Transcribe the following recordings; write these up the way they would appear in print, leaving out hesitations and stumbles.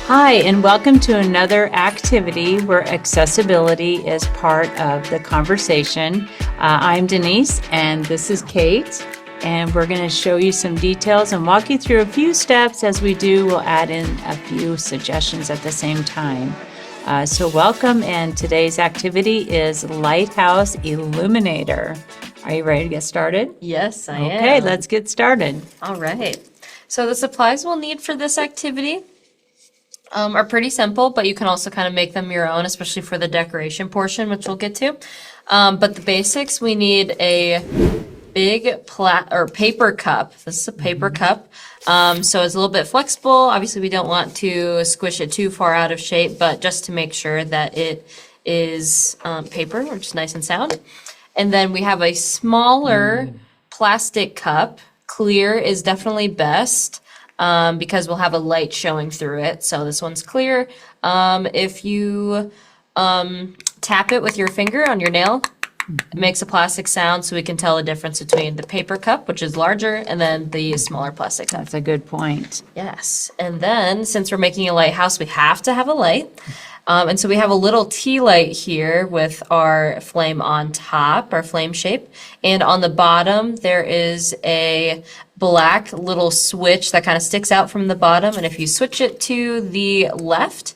Hi, and welcome to another activity where accessibility is part of the conversation. I'm Denise, and this is Kate, and we're going to show you some details and walk you through a few steps. As we do, we'll add in a few suggestions at the same time. So welcome, and today's activity is Lighthouse Illuminator. Are you ready to get started? Yes, I am. Okay, let's get started. All right. So the supplies we'll need for this activity are pretty simple, but you can also kind of make them your own, especially for the decoration portion, which we'll get to. But the basics, we need a big paper cup. This is a paper cup. So it's a little bit flexible. Obviously, we don't want to squish it too far out of shape, but just to make sure that it is paper, which is nice and sound. And then we have a smaller plastic cup. Clear is definitely best because we'll have a light showing through it. So this one's clear. If you tap it with your finger on your nail, it makes a plastic sound, so we can tell the difference between the paper cup, which is larger, and then the smaller plastic cup. That's a good point. Yes. And then, since we're making a lighthouse, we have to have a light. And so we have a little tea light here with our flame on top, our flame shape. And on the bottom, there is a black little switch that kind of sticks out from the bottom. And if you switch it to the left,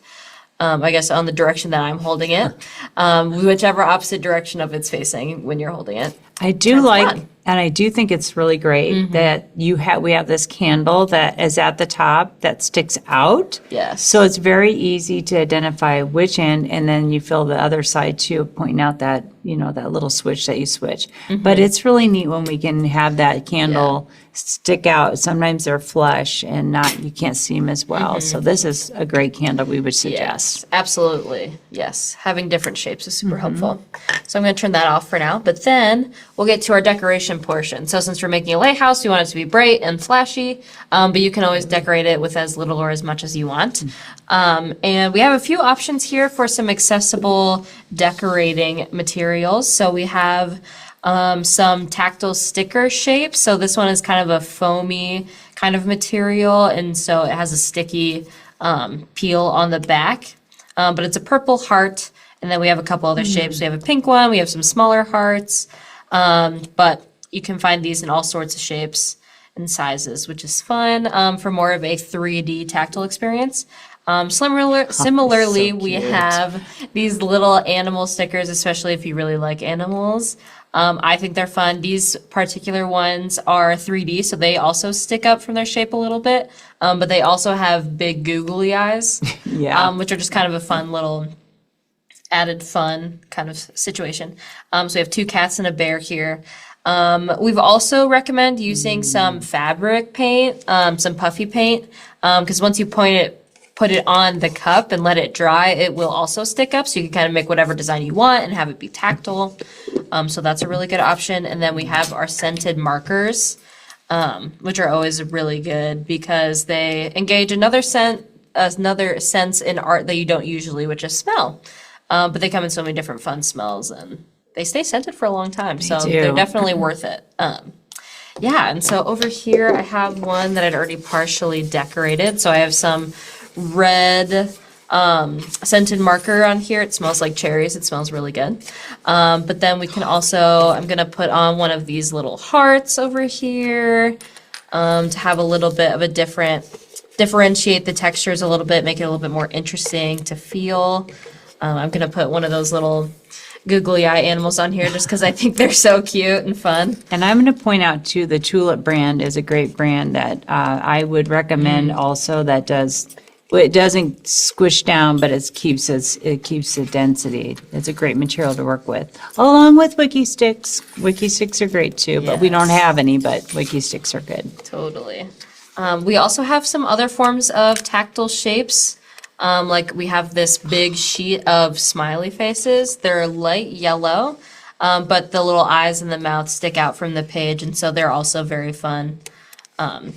I guess on the direction that I'm holding it, whichever opposite direction of it's facing when you're holding it. I do like, and I do think it's really great that we have this candle that is at the top that sticks out. Yes. So it's very easy to identify which end, and then you feel the other side too, pointing out that, that little switch that you switch. But it's really neat when we can have that candle stick out. Sometimes they're flush and you can't see them as well. So this is a great candle we would suggest. Yes, absolutely. Yes. Having different shapes is super helpful. So I'm going to turn that off for now. But then we'll get to our decoration portion. So since we're making a lighthouse, we want it to be bright and flashy, but you can always decorate it with as little or as much as you want. And we have a few options here for some accessible decorating materials. So we have some tactile sticker shapes. So this one is kind of a foamy kind of material, and so it has a sticky peel on the back. But it's a purple heart, and then we have a couple other shapes. We have a pink one, we have some smaller hearts, but you can find these in all sorts of shapes and sizes, which is fun for more of a 3D tactile experience. Similarly, we have these little animal stickers, especially if you really like animals. I think they're fun. These particular ones are 3D, so they also stick up from their shape a little bit, but they also have big googly eyes, which are just kind of a fun little added fun kind of situation. So we have two cats and a bear here. We've also recommend using some fabric paint, some puffy paint, because once you put it on the cup and let it dry, it will also stick up, so you can kind of make whatever design you want and have it be tactile. So that's a really good option. And then we have our scented markers, which are always really good because they engage another sense in art that you don't usually, which is smell. But they come in so many different fun smells, and they stay scented for a long time. So they're definitely worth it. And so over here I have one that I'd already partially decorated. So I have some red scented marker on here. It smells like cherries. It smells really good. But then we can also, I'm going to put on one of these little hearts over here to have a little bit of a differentiate the textures a little bit, make it a little bit more interesting to feel. I'm going to put one of those little googly eye animals on here just because I think they're so cute and fun. And I'm going to point out too, the Tulip brand is a great brand that I would recommend also that it doesn't squish down, but it keeps the density. It's a great material to work with, along with Wiki sticks. Wiki sticks are great too, but we don't have any, but Wiki sticks are good. Totally. We also have some other forms of tactile shapes. Like we have this big sheet of smiley faces. They're light yellow, but the little eyes and the mouth stick out from the page, and so they're also very fun.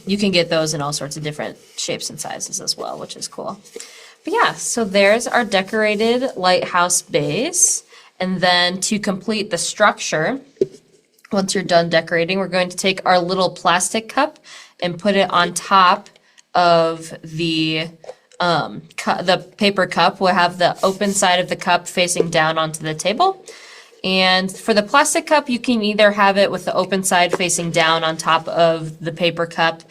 You can get those in all sorts of different shapes and sizes as well, which is cool. But yeah, so there's our decorated lighthouse base. And then to complete the structure, once you're done decorating, we're going to take our little plastic cup and put it on top of the the paper cup will have the open side of the cup facing down onto the table. And for the plastic cup, you can either have it with the open side facing down on top of the paper cup,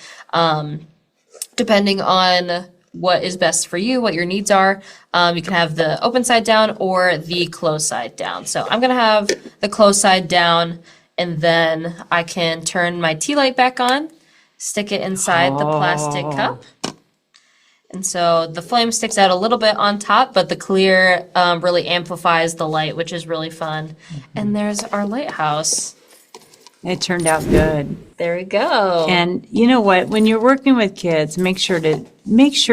depending on what is best for you, what your needs are. You can have the open side down or the closed side down. So I'm gonna have the closed side down, and then I can turn my tea light back on, stick it inside the plastic cup. And so the flame sticks out a little bit on top, but the clear really amplifies the light, which is really fun. And there's our lighthouse. It turned out good. There we go. And you know what? When you're working with kids, make sure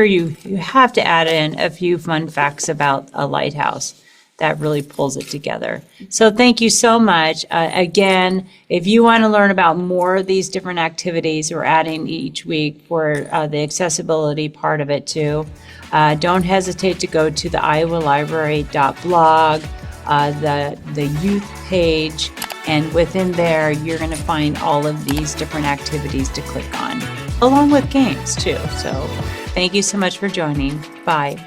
you have to add in a few fun facts about a lighthouse. That really pulls it together. So thank you so much. Again, if you want to learn about more of these different activities we're adding each week for the accessibility part of it too, don't hesitate to go to the iowalibrary.blog, the youth page, and within there, you're going to find all of these different activities to click on, along with games too. So thank you so much for joining. Bye.